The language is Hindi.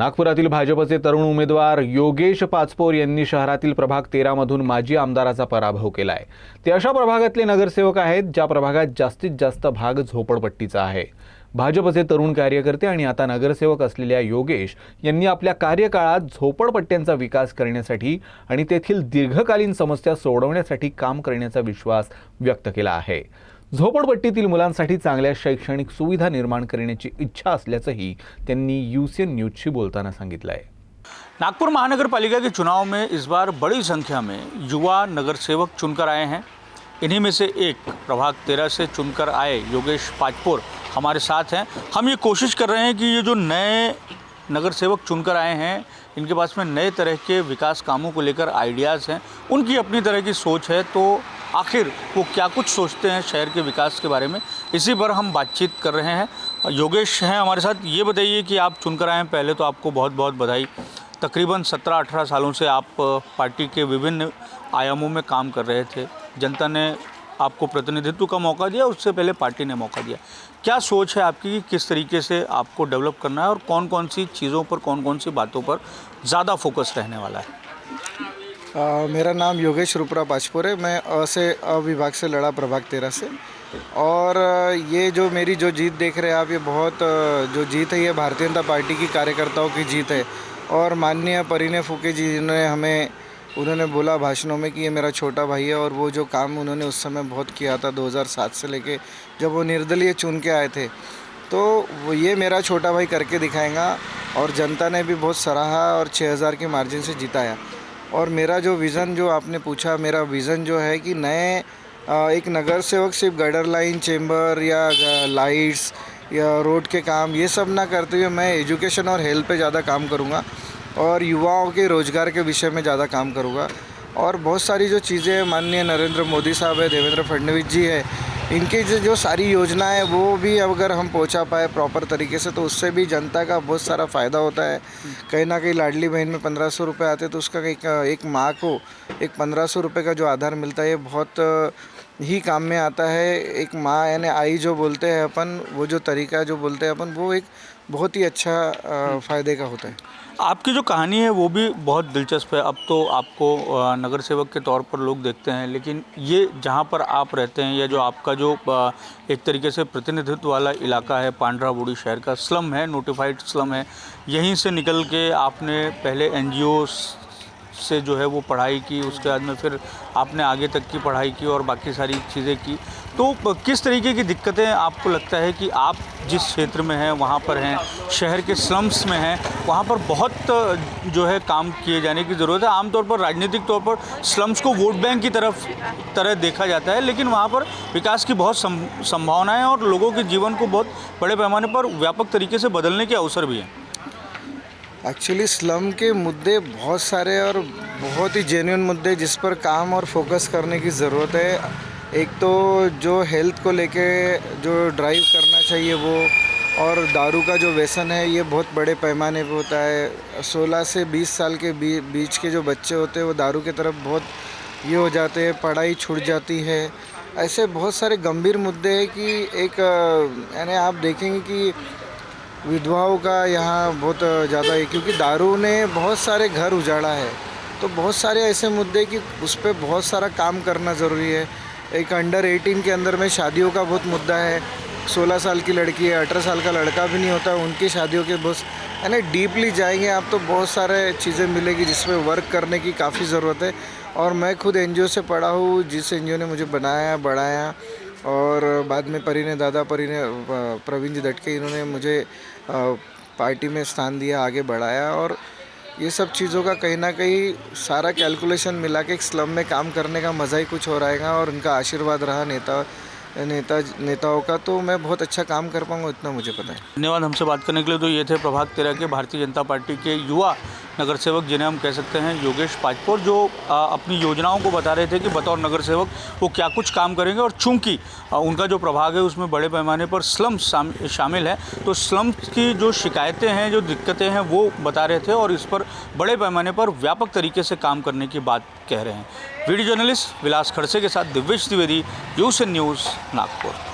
नागपुरातील भाजपचे तरुण उमेदवार योगेश पाचपोर यांनी शहरातील प्रभाग 13 मधून माजी आमदाराचा पराभव केलाय। ते अशा प्रभागातले नगरसेवक आहेत ज्या प्रभागात जास्तीत जास्त भाग झोपडपट्टीचा आहे। भाजपचे तरुण कार्यकर्ते आणि आता नगरसेवक असलेल्या योगेश यांनी आपल्या कार्यकाळात झोपडपट्ट्यांचा विकास करण्यासाठी आणि तेथील दीर्घकालीन समस्या सोडवण्यासाठी काम करण्याचा विश्वास व्यक्त केला आहे। झोपडपट्टीतील मुलांसाठी चांगल्या शैक्षणिक सुविधा निर्माण करण्याची इच्छा असल्याचंही त्यांनी यूसीएन न्यूजशी बोलताना सांगितलं आहे। नागपुर महानगर पालिका के चुनाव में इस बार बड़ी संख्या में युवा नगर सेवक चुनकर आए हैं। इन्हीं में से एक प्रभाग 13 से चुनकर आए योगेश पाचपोर हमारे साथ हैं। हम ये कोशिश कर रहे हैं कि ये जो नए नगर सेवक चुनकर आए हैं इनके पास में नए तरह के विकास कामों को लेकर आइडियाज़ हैं, उनकी अपनी तरह की सोच है, तो आखिर वो क्या कुछ सोचते हैं शहर के विकास के बारे में, इसी पर हम बातचीत कर रहे हैं। योगेश हैं हमारे साथ। ये बताइए कि आप चुनकर आए हैं, पहले तो आपको बहुत बहुत बधाई। तकरीबन 17-18 सालों से आप पार्टी के विभिन्न आयामों में काम कर रहे थे। जनता ने आपको प्रतिनिधित्व का मौका दिया, उससे पहले पार्टी ने मौका दिया। क्या सोच है आपकी कि किस तरीके से आपको डेवलप करना है और कौन कौन सी चीज़ों पर, कौन कौन सी बातों पर ज़्यादा फोकस रहने वाला है? मेरा नाम योगेश रुपरा पाचपोर है। मैं अ विभाग से लड़ा प्रभाग 13 से। और ये जो मेरी जो जीत देख रहे हैं आप, ये बहुत जो जीत है ये भारतीय जनता पार्टी की कार्यकर्ताओं की जीत है। और माननीय परिणय फुके जी ने उन्होंने बोला भाषणों में कि ये मेरा छोटा भाई है, और वो जो काम उन्होंने उस समय बहुत किया था 2007 से लेके जब वो निर्दलीय चुन के आए थे, तो वो ये मेरा छोटा भाई करके दिखाएगा। और जनता ने भी बहुत सराहा और 6000 के मार्जिन से जिताया। और मेरा जो विज़न जो आपने पूछा, मेरा विज़न जो है कि नए एक नगर सेवक सिर्फ गटर लाइन, चेंबर या लाइट्स या रोड के काम ये सब ना करते हुए मैं एजुकेशन और हेल्थ पे ज़्यादा काम करूँगा और युवाओं के रोज़गार के विषय में ज़्यादा काम करूँगा। और बहुत सारी जो चीज़ें माननीय नरेंद्र मोदी साहब है, देवेंद्र फडणवीस जी है, इनकी जो सारी योजना है वो भी अगर हम पहुंचा पाए प्रॉपर तरीके से तो उससे भी जनता का बहुत सारा फ़ायदा होता है। कहीं ना कहीं लाडली बहन में 1500 रुपये आते तो उसका एक माँ को एक 1500 रुपये का जो आधार मिलता है ये बहुत ही काम में आता है। एक माँ यानी आई जो बोलते हैं अपन, वो जो तरीका जो बोलते हैं अपन, वो एक बहुत ही अच्छा फ़ायदे का होता है। आपकी जो कहानी है वो भी बहुत दिलचस्प है। अब तो आपको नगर सेवक के तौर पर लोग देखते हैं, लेकिन ये जहाँ पर आप रहते हैं या जो आपका जो एक तरीके से प्रतिनिधित्व वाला इलाका है, पांड्राबुड़ी शहर का स्लम है, नोटिफाइड स्लम है, यहीं से निकल के आपने पहले एनजीओ से जो है वो पढ़ाई की, उसके बाद में फिर आपने आगे तक की पढ़ाई की और बाकी सारी चीज़ें की। तो किस तरीके की दिक्कतें आपको लगता है कि आप जिस क्षेत्र में हैं वहाँ पर हैं, शहर के स्लम्स में हैं, वहाँ पर बहुत जो है काम किए जाने की ज़रूरत है। आमतौर पर राजनीतिक तौर पर स्लम्स को वोट बैंक की तरह देखा जाता है, लेकिन वहाँ पर विकास की बहुत संभावनाएँ और लोगों के जीवन को बहुत बड़े पैमाने पर व्यापक तरीके से बदलने के अवसर भी हैं। एक्चुअली स्लम के मुद्दे बहुत सारे और बहुत ही जेन्युइन मुद्दे जिस पर काम और फोकस करने की ज़रूरत है। एक तो जो हेल्थ को लेके जो ड्राइव करना चाहिए वो, और दारू का जो व्यसन है ये बहुत बड़े पैमाने पे होता है। 16 से 20 साल के बीच के जो बच्चे होते हैं वो दारू की तरफ बहुत ये हो जाते हैं, पढ़ाई छूट जाती है। ऐसे बहुत सारे गंभीर मुद्दे हैं कि एक यानी आप देखेंगे कि विधवाओं का यहाँ बहुत ज़्यादा है, क्योंकि दारू ने बहुत सारे घर उजाड़ा है। तो बहुत सारे ऐसे मुद्दे कि उस पर बहुत सारा काम करना ज़रूरी है। एक अंडर 18 के अंदर में शादियों का बहुत मुद्दा है। 16 साल की लड़की है, 18 साल का लड़का भी नहीं होता, उनकी शादियों के बहुत यानी डीपली जाएंगे आप तो बहुत सारे चीज़ें मिलेगी जिसमें वर्क करने की काफ़ी ज़रूरत है। और मैं खुद एनजीओ से पढ़ा हूँ, जिस एनजीओ ने मुझे बनाया, बढ़ाया, और बाद में प्रवीण जी दटके इन्होंने मुझे पार्टी में स्थान दिया, आगे बढ़ाया। और ये सब चीज़ों का कहीं ना कहीं सारा कैलकुलेशन मिला के एक स्लम में काम करने का मज़ा ही कुछ हो रहेगा। और उनका आशीर्वाद रहा नेताओं का, तो मैं बहुत अच्छा काम कर पाऊँगा, इतना मुझे पता है। धन्यवाद हमसे बात करने के लिए। तो ये थे प्रभाग 13 के भारतीय जनता पार्टी के युवा नगर सेवक, जिन्हें हम कह सकते हैं योगेश पाचपोर, जो अपनी योजनाओं को बता रहे थे कि बतौर नगर सेवक वो क्या कुछ काम करेंगे। और चूंकि उनका जो प्रभाग है उसमें बड़े पैमाने पर स्लम्स शामिल है, तो स्लम्स की जो शिकायतें हैं, जो दिक्कतें हैं, वो बता रहे थे और इस पर बड़े पैमाने पर व्यापक तरीके से काम करने की बात कह रहे हैं। वीडियो जर्नलिस्ट विलास खड़से के साथ दिव्येश द्विवेदी, यूसीएन न्यूज़, नागपुर।